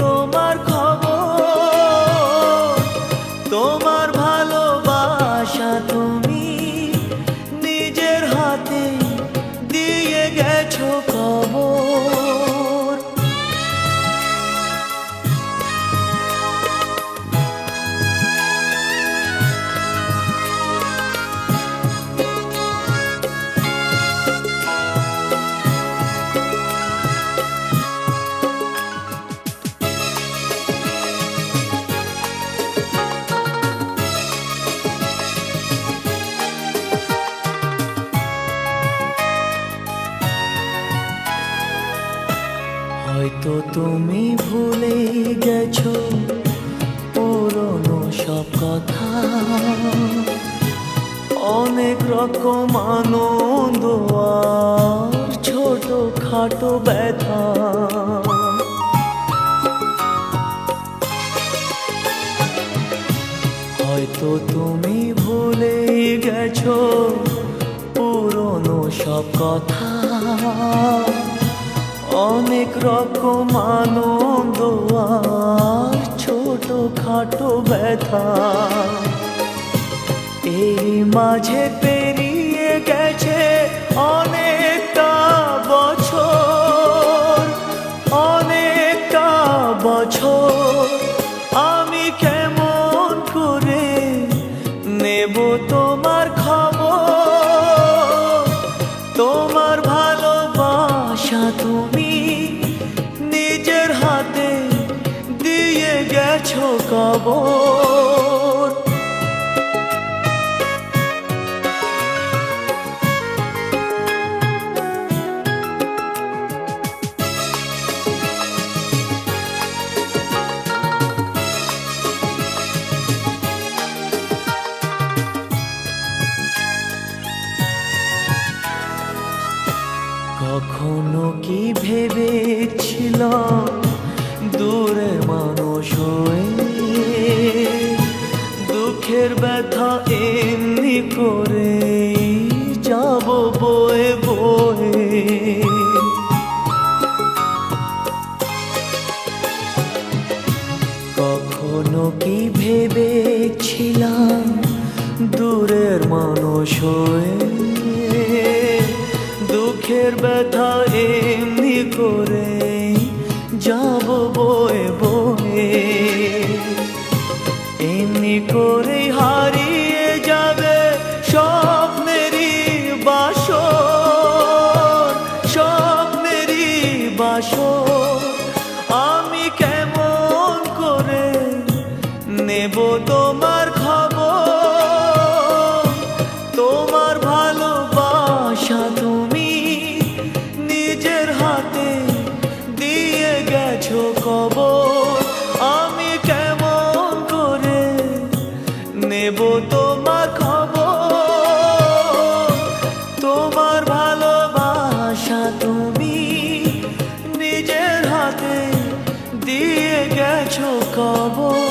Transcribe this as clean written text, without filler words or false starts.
তোমার খবর, তোমার ভালোবাসা তুমি নিজের হাতে দিয়ে গেছো কবর। হয়তো তুমি ভুলে গেছো পুরনো সব কথা, অনেক রকম আনন্দ আর ছোট খাটো ব্যথা। হয়তো তুমি ভুলে গেছো পুরনো সব কথা, অনেক রকম আনন্দ আর ছোট খাটো ব্যথা। এই মাঝে পেরিয়ে গেছে অনেকটা বছর, অনেকটা বছর। আমি কেমন করে নেব তোমার খবর, তোমার ভালোবাসা তুমি নিজের হাতে দিয়ে গেছো কবর। কখনো কি ভেবেছিলাম দূরের মানুষ হয়ে দুঃখের ব্যথা এমনি করে যাব বয়ে বয়ে। কখনো কি ভেবেছিলাম দূরের মানুষ হয়ে দুঃখের ব্যথা এমনি করে যাব বয়ে বয়ে। এমনি করে হারিয়ে যাবে স্বপ্নেরই বাসর, স্বপ্নেরই বাসর। আমি কেমন করে নেব তোমার খবর, তোমার ভালোবাসা তুমি নিজের হাতে দিয়ে গেছো কবর। আমি কেমন করে নেব তোমার খবর, তোমার ভালোবাসা তুমি নিজের হাতে দিয়ে গেছো কবর।